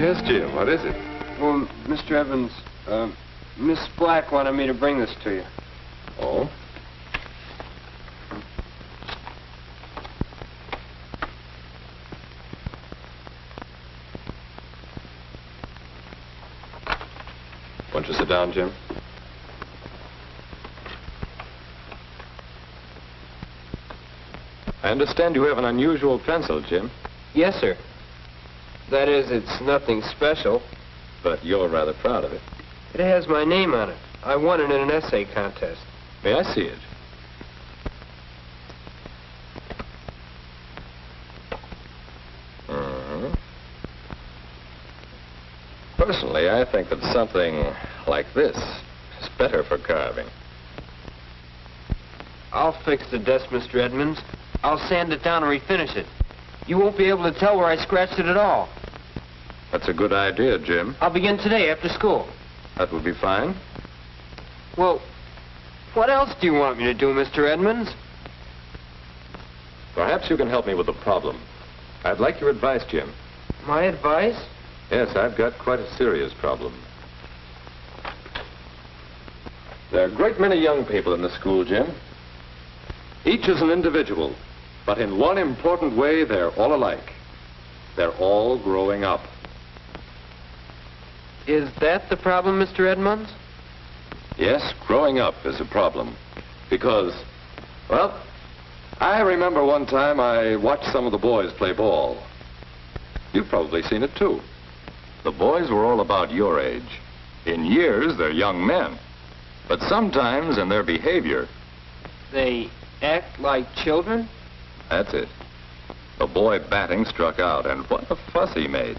Yes, Jim, what is it? Well, Mr. Evans, Miss Black wanted me to bring this to you. Oh? Won't you sit down, Jim? I understand you have an unusual pencil, Jim. Yes, sir. That is, it's nothing special. But you're rather proud of it. It has my name on it. I won it in an essay contest. May I see it? Personally, I think that something like this is better for carving. I'll fix the desk, Mr. Edmonds. I'll sand it down and refinish it. You won't be able to tell where I scratched it at all. That's a good idea, Jim. I'll begin today after school. That would be fine. Well, what else do you want me to do, Mr. Edmonds? Perhaps you can help me with the problem. I'd like your advice, Jim. My advice? Yes, I've got quite a serious problem. There are a great many young people in the school, Jim. Each is an individual, but in one important way, they're all alike. They're all growing up. Is that the problem, Mr. Edmonds? Yes, growing up is a problem. Because, well, I remember one time I watched some of the boys play ball. You've probably seen it, too. The boys were all about your age. In years, they're young men. But sometimes in their behavior... They act like children? That's it. The boy batting struck out, and what a fuss he made.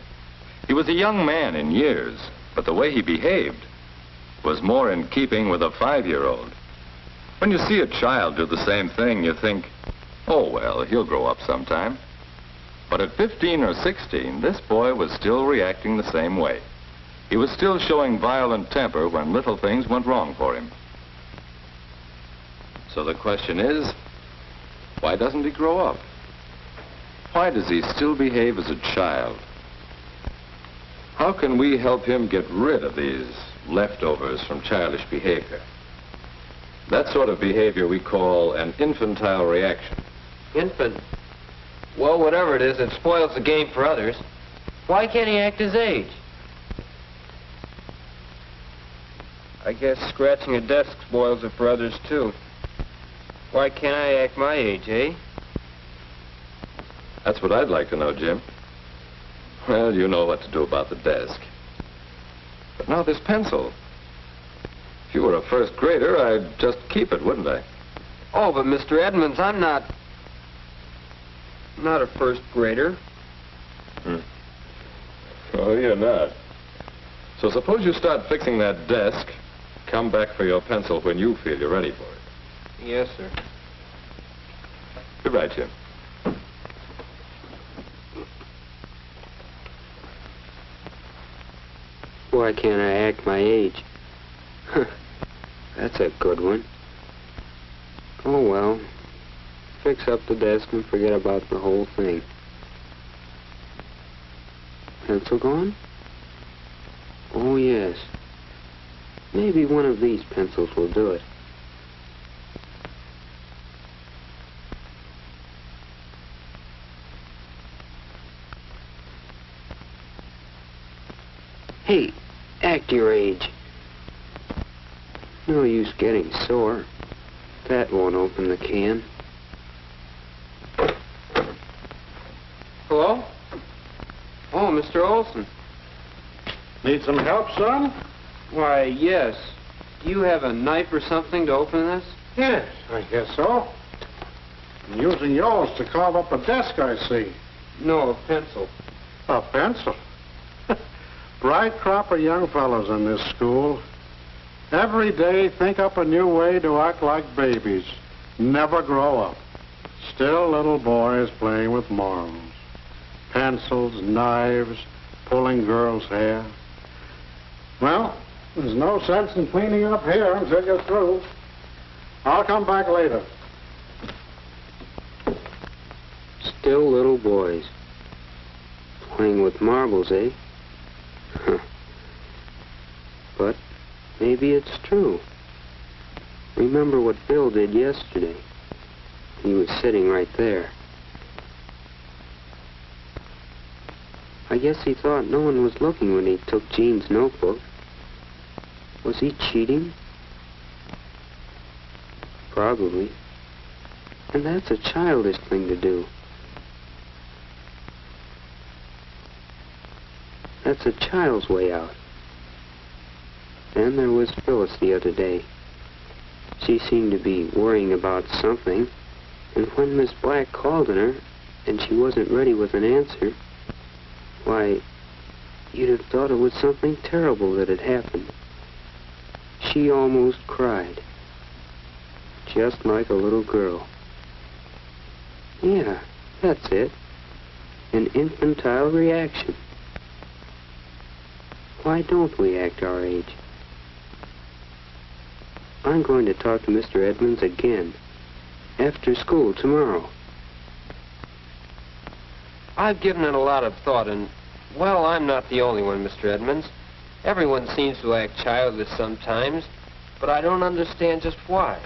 He was a young man in years, but the way he behaved was more in keeping with a 5-year-old. When you see a child do the same thing, you think, oh, well, he'll grow up sometime. But at 15 or 16, this boy was still reacting the same way. He was still showing violent temper when little things went wrong for him. So the question is, why doesn't he grow up? Why does he still behave as a child? How can we help him get rid of these leftovers from childish behavior? That sort of behavior we call an infantile reaction. Infant? Well, whatever it is, it spoils the game for others. Why can't he act his age? I guess scratching a desk spoils it for others, too. Why can't I act my age, eh? That's what I'd like to know, Jim. Well, you know what to do about the desk. But now this pencil. If you were a first grader, I'd just keep it, wouldn't I? Oh, but Mr. Edmonds, I'm not a first grader. Oh, you're not. So suppose you start fixing that desk. Come back for your pencil when you feel you're ready for it. Yes, sir. Good night, Jim. Why can't I act my age? That's a good one. Oh, well. Fix up the desk and forget about the whole thing. Pencil gone? Oh, yes. Maybe one of these pencils will do it. Hey, act your age. No use getting sore. That won't open the can. Hello? Oh, Mr. Olson. Need some help, son? Why, yes. Do you have a knife or something to open this? Yes, I guess so. I'm using yours to carve up a desk, I see. No, a pencil. A pencil? Bright crop of young fellows in this school. Every day think up a new way to act like babies. Never grow up. Still little boys playing with marbles. Pencils, knives, pulling girls' hair. Well, there's no sense in cleaning up here until you're through. I'll come back later. Still little boys. Playing with marbles, eh? Maybe it's true. Remember what Bill did yesterday. He was sitting right there. I guess he thought no one was looking when he took Jean's notebook. Was he cheating? Probably. And that's a childish thing to do. That's a child's way out. Then there was Phyllis the other day. She seemed to be worrying about something, and when Miss Black called on her, and she wasn't ready with an answer, why, you'd have thought it was something terrible that had happened. She almost cried. Just like a little girl. Yeah, that's it. An infantile reaction. Why don't we act our age? I'm going to talk to Mr. Edmonds again. After school tomorrow. I've given it a lot of thought, and, well, I'm not the only one, Mr. Edmonds. Everyone seems to act childish sometimes, but I don't understand just why.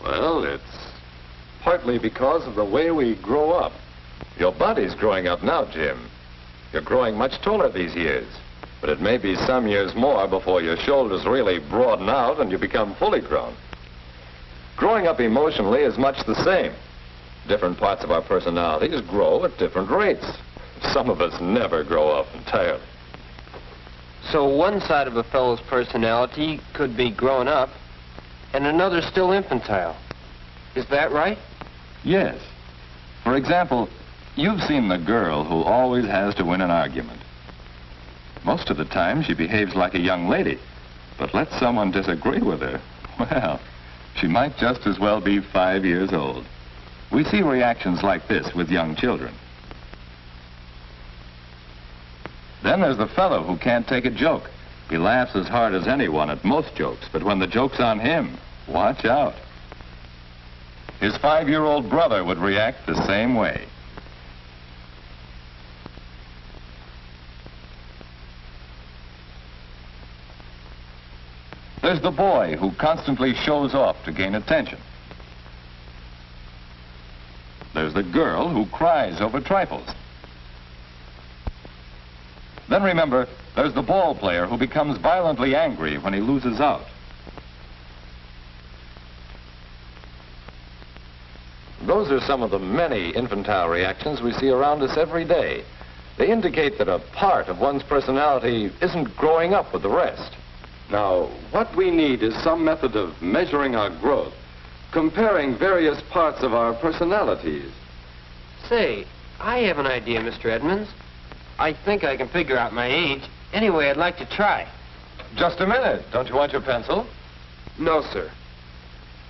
Well, it's partly because of the way we grow up. Your body's growing up now, Jim. You're growing much taller these years. But it may be some years more before your shoulders really broaden out and you become fully grown. Growing up emotionally is much the same. Different parts of our personalities grow at different rates. Some of us never grow up entirely. So one side of a fellow's personality could be grown up, and another still infantile. Is that right? Yes. For example, you've seen the girl who always has to win an argument. Most of the time, she behaves like a young lady. But let someone disagree with her, well, she might just as well be 5 years old. We see reactions like this with young children. Then there's the fellow who can't take a joke. He laughs as hard as anyone at most jokes, but when the joke's on him, watch out. His 5-year-old brother would react the same way. There's the boy who constantly shows off to gain attention. There's the girl who cries over trifles. Then remember, there's the ball player who becomes violently angry when he loses out. Those are some of the many infantile reactions we see around us every day. They indicate that a part of one's personality isn't growing up with the rest. Now, what we need is some method of measuring our growth, comparing various parts of our personalities. Say, I have an idea, Mr. Edmonds. I think I can figure out my age. Anyway, I'd like to try. Just a minute. Don't you want your pencil? No, sir.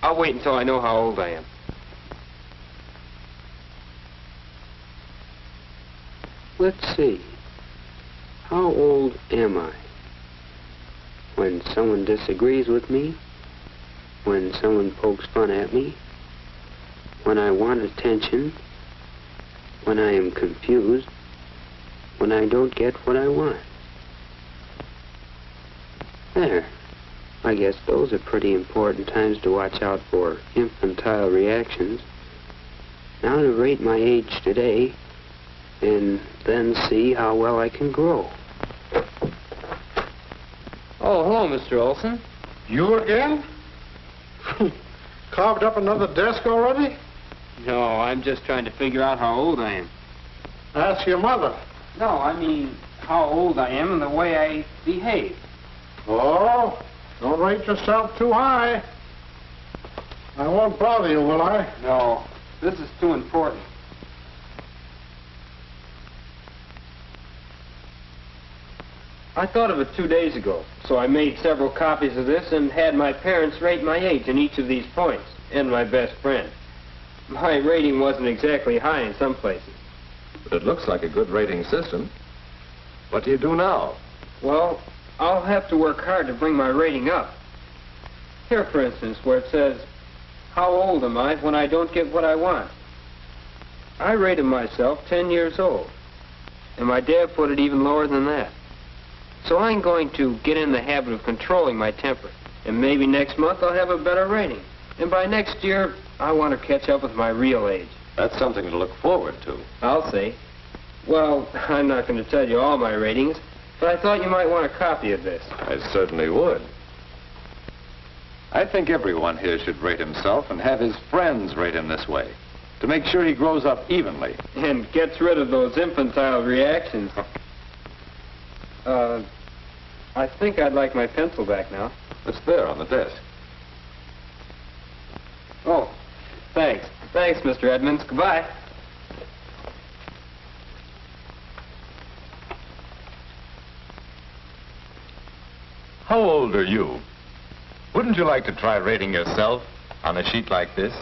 I'll wait until I know how old I am. Let's see. How old am I? When someone disagrees with me? When someone pokes fun at me? When I want attention? When I am confused? When I don't get what I want? There. I guess those are pretty important times to watch out for infantile reactions. Now to rate my age today, and then see how well I can grow. Oh, hello, Mr. Olson. You again? Carved up another desk already? No, I'm just trying to figure out how old I am. Ask your mother. No, I mean how old I am and the way I behave. Oh, don't rate yourself too high. I won't bother you, will I? No, this is too important. I thought of it 2 days ago, so I made several copies of this and had my parents rate my age in each of these points, and my best friend. My rating wasn't exactly high in some places. But it looks like a good rating system. What do you do now? Well, I'll have to work hard to bring my rating up. Here, for instance, where it says, how old am I when I don't get what I want? I rated myself 10 years old, and my dad put it even lower than that. So I'm going to get in the habit of controlling my temper. And maybe next month I'll have a better rating. And by next year, I want to catch up with my real age. That's something to look forward to. I'll see. Well, I'm not going to tell you all my ratings, but I thought you might want a copy of this. I certainly would. I think everyone here should rate himself and have his friends rate him this way, to make sure he grows up evenly. And gets rid of those infantile reactions. I think I'd like my pencil back now. It's there on the desk. Oh, thanks. Thanks, Mr. Edmonds. Goodbye. How old are you? Wouldn't you like to try rating yourself on a sheet like this?